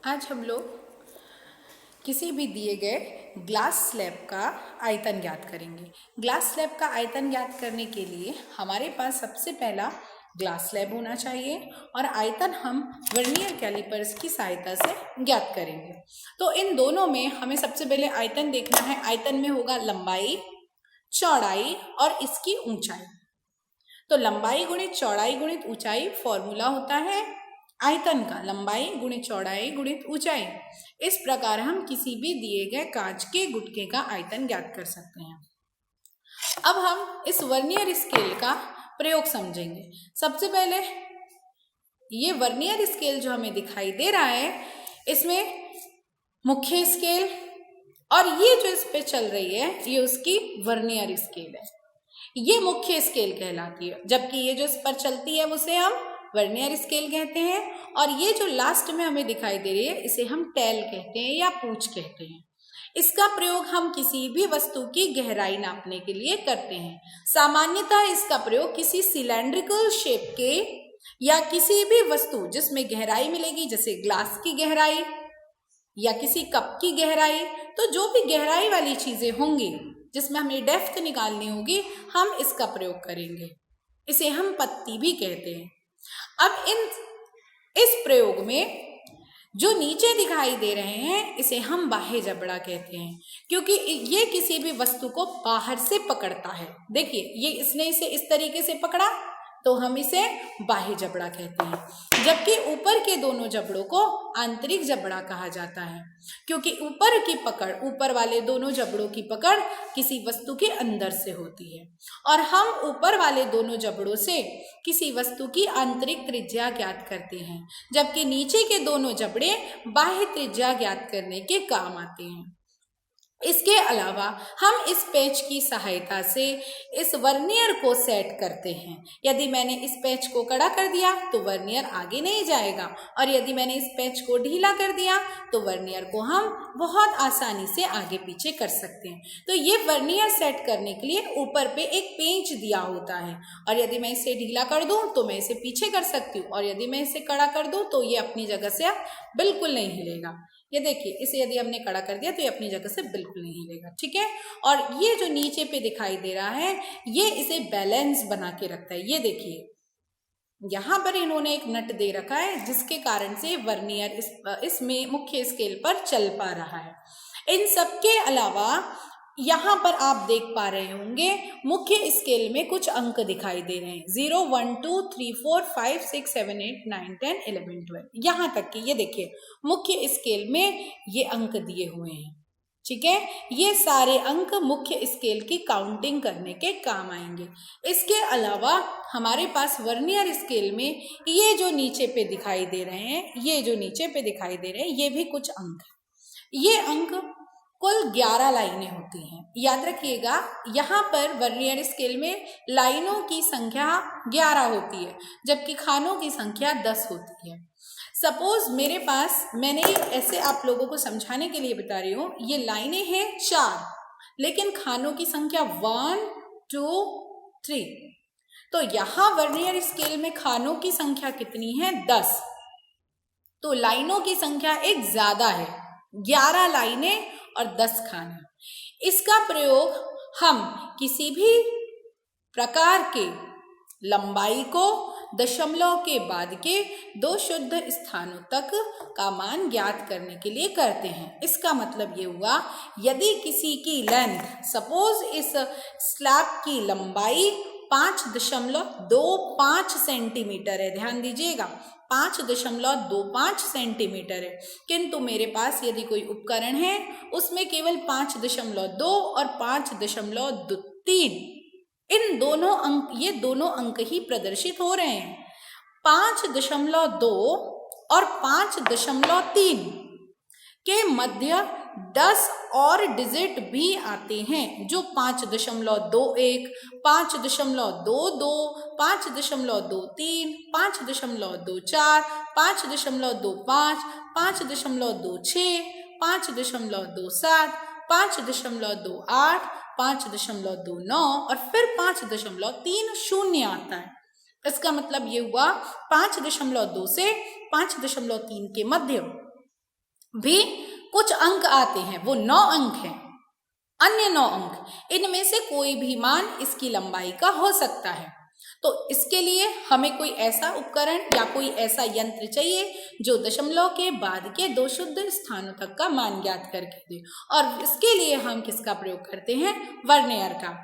आज हम लोग किसी भी दिए गए ग्लास स्लैब का आयतन ज्ञात करेंगे। ग्लास स्लैब का आयतन ज्ञात करने के लिए हमारे पास सबसे पहला ग्लास स्लैब होना चाहिए और आयतन हम वर्नियर कैलिपर्स की सहायता से ज्ञात करेंगे। तो इन दोनों में हमें सबसे पहले आयतन देखना है। आयतन में होगा लंबाई, चौड़ाई और इसकी ऊंचाई। तो लंबाई गुणित चौड़ाई गुणित ऊंचाई फॉर्मूला होता है आयतन का, लंबाई गुणित चौड़ाई गुणित ऊंचाई। इस प्रकार हम किसी भी दिए गए कांच के गुटके का आयतन ज्ञात कर सकते हैं। अब हम इस वर्नियर स्केल का प्रयोग समझेंगे। सबसे पहले ये वर्नियर स्केल जो हमें दिखाई दे रहा है, इसमें मुख्य स्केल और ये जो इस पे चल रही है ये उसकी वर्नियर स्केल है। ये मुख्य स्केल कहलाती है, जबकि ये जो इस पर चलती है उसे हम वर्नियर स्केल कहते हैं। और ये जो लास्ट में हमें दिखाई दे रही है इसे हम टेल कहते हैं या पूंछ कहते हैं। इसका प्रयोग हम किसी भी वस्तु की गहराई नापने के लिए करते हैं। सामान्यतः इसका प्रयोग किसी सिलेंड्रिकल शेप के या किसी भी वस्तु जिसमें गहराई मिलेगी, जैसे ग्लास की गहराई या किसी कप की गहराई, तो जो भी गहराई वाली चीजें होंगी जिसमें हमें डेप्थ निकालनी होगी, हम इसका प्रयोग करेंगे। इसे हम पत्ती भी कहते हैं। अब इस प्रयोग में जो नीचे दिखाई दे रहे हैं इसे हम बाह्य जबड़ा कहते हैं, क्योंकि ये किसी भी वस्तु को बाहर से पकड़ता है। देखिए ये इसने इसे इस तरीके से पकड़ा तो हम इसे बाह्य जबड़ा कहते हैं, जबकि ऊपर के दोनों जबड़ों को आंतरिक जबड़ा कहा जाता है, क्योंकि ऊपर की पकड़, ऊपर वाले दोनों जबड़ों की पकड़ किसी वस्तु के अंदर से होती है और हम ऊपर वाले दोनों जबड़ों से किसी वस्तु की आंतरिक त्रिज्या ज्ञात करते हैं, जबकि नीचे के दोनों जबड़े बाह्य त्रिज्या ज्ञात करने के काम आते हैं। इसके अलावा हम इस पेच की सहायता से इस वर्नियर को सेट करते हैं। यदि मैंने इस पेच को कड़ा कर दिया तो वर्नियर आगे नहीं जाएगा, और यदि मैंने इस पेच को ढीला कर दिया तो वर्नियर को हम बहुत आसानी से आगे पीछे कर सकते हैं। तो ये वर्नियर सेट करने के लिए ऊपर पे एक पेंच दिया होता है, और यदि मैं इसे ढीला कर दूं तो मैं इसे पीछे कर सकती हूँ, और यदि मैं इसे कड़ा कर दूं तो ये अपनी जगह से अब बिल्कुल नहीं हिलेगा। ये देखिए, इसे यदि हमने कड़ा कर दिया तो ये अपनी जगह से बिल्कुल नहीं हिलेगा, ठीक है। और ये जो नीचे पे दिखाई दे रहा है ये इसे बैलेंस बना के रखता है। ये देखिए यहाँ पर इन्होंने एक नट दे रखा है जिसके कारण से वर्नियर इसमें मुख्य स्केल पर चल पा रहा है। इन सब के अलावा यहाँ पर आप देख पा रहे होंगे मुख्य स्केल में कुछ अंक दिखाई दे रहे हैं, 0 1 2 3 4 5 6 7 8 9 10 11 12, यहाँ तक कि ये देखिए मुख्य स्केल में ये अंक दिए हुए हैं, ठीक है। ये सारे अंक मुख्य स्केल की काउंटिंग करने के काम आएंगे। इसके अलावा हमारे पास वर्नियर स्केल में ये जो नीचे पे दिखाई दे रहे हैं, ये जो नीचे पे दिखाई दे रहे हैं ये भी कुछ अंक है। ये अंक कुल 11 लाइनें होती हैं। याद रखिएगा यहाँ पर वर्नियर स्केल में लाइनों की संख्या 11 होती है, जबकि खानों की संख्या 10 होती है। सपोज मेरे पास, मैंने ऐसे आप लोगों को समझाने के लिए बता रही हूँ, ये लाइनें हैं 4 लेकिन खानों की संख्या 1 2 3, तो यहाँ वर्नियर स्केल में खानों की संख्या कितनी है? 10। तो लाइनों की संख्या एक ज्यादा है, 11 लाइनें और 10 खाने। इसका प्रयोग हम किसी भी प्रकार के लंबाई को दशमलव के बाद के 2 शुद्ध स्थानों तक का मान ज्ञात करने के लिए करते हैं। इसका मतलब ये हुआ, यदि किसी की लेंथ, सपोज इस स्लैब की लंबाई 5.25 सेंटीमीटर है, ध्यान दीजिएगा 5.25 सेंटीमीटर है, किंतु मेरे पास यदि कोई उपकरण है उसमें केवल 5.2 और 5.3, इन दोनों अंक, ये दोनों अंक ही प्रदर्शित हो रहे हैं। 5.2 और 5.3 के मध्य 10 और डिजिट भी आते हैं, जो 5.21, 5.22, 5.23, 5.24, 5.25, 5.26, 5.27, 5.28, 5.29 और फिर 5.30 आता है। इसका मतलब ये हुआ 5.2 से 5.3 के मध्य भी कुछ अंक आते हैं, वो 9 अंक हैं। अन्य 9 अंक, इनमें से कोई भी मान इसकी लंबाई का हो सकता है। तो इसके लिए हमें कोई ऐसा उपकरण या कोई ऐसा यंत्र चाहिए जो दशमलव के बाद के 2 शुद्ध स्थानों तक का मान ज्ञात करके दे, और इसके लिए हम किसका प्रयोग करते हैं? वर्नियर का।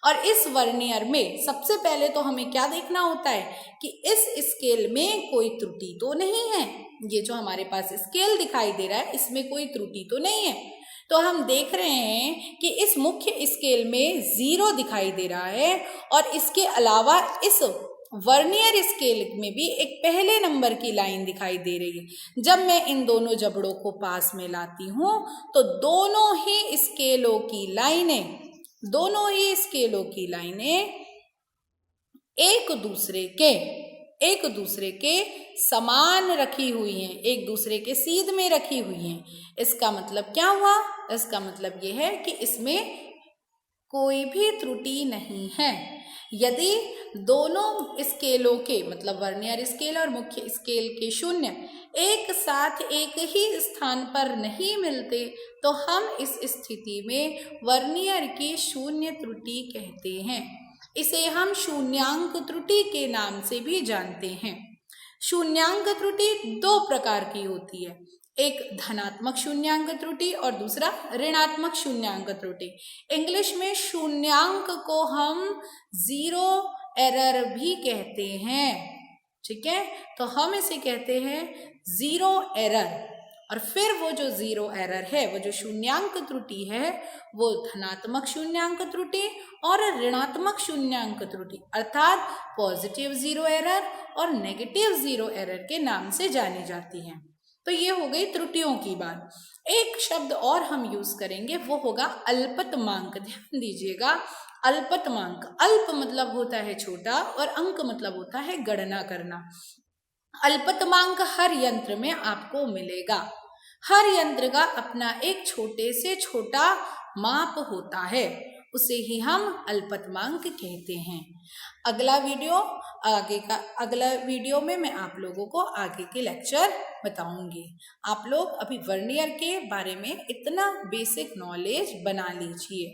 और इस वर्नियर में सबसे पहले तो हमें क्या देखना होता है कि इस स्केल में कोई त्रुटि तो नहीं है। ये जो हमारे पास स्केल दिखाई दे रहा है इसमें कोई त्रुटि तो नहीं है। तो हम देख रहे हैं कि इस मुख्य स्केल में 0 दिखाई दे रहा है, और इसके अलावा इस वर्नियर स्केल में भी एक पहले नंबर की लाइन दिखाई दे रही है। जब मैं इन दोनों जबड़ों को पास में लाती हूं तो दोनों ही स्केलों की लाइनें एक दूसरे के समान रखी हुई हैं, एक दूसरे के सीध में रखी हुई हैं। इसका मतलब क्या हुआ? इसका मतलब ये है कि इसमें कोई भी त्रुटि नहीं है। यदि दोनों स्केलों के मतलब वर्नियर स्केल और मुख्य स्केल के शून्य एक साथ एक ही स्थान पर नहीं मिलते तो हम इस स्थिति में वर्नियर की शून्य त्रुटि कहते हैं। इसे हम शून्यांक त्रुटि के नाम से भी जानते हैं। शून्यांक त्रुटि 2 प्रकार की होती है, एक धनात्मक शून्यांक त्रुटि और दूसरा ऋणात्मक शून्यांक त्रुटि। इंग्लिश में शून्यांक को हम 0 एरर भी कहते हैं, ठीक है। तो हम इसे कहते हैं 0 एरर। और फिर वो जो 0 एरर है, वो जो शून्यांक त्रुटि है, वो धनात्मक शून्यांक त्रुटि और ऋणात्मक शून्यांक त्रुटि अर्थात पॉजिटिव 0 एरर और नेगेटिव 0 एरर के नाम से जानी जाती है। तो ये हो गई त्रुटियों की बात। एक शब्द और हम यूज करेंगे, वो होगा अल्पतमांक। ध्यान दीजिएगा, अल्पतमांक, अल्प मतलब होता है छोटा और अंक मतलब होता है गणना करना। अल्पतमांक हर यंत्र में आपको मिलेगा। हर यंत्र का अपना एक छोटे से छोटा माप होता है, उसे ही हम अल्पतमांक कहते हैं। अगला वीडियो में मैं आप लोगों को आगे के लेक्चर बताऊंगी। आप लोग अभी वर्नियर के बारे में इतना बेसिक नॉलेज बना लीजिए।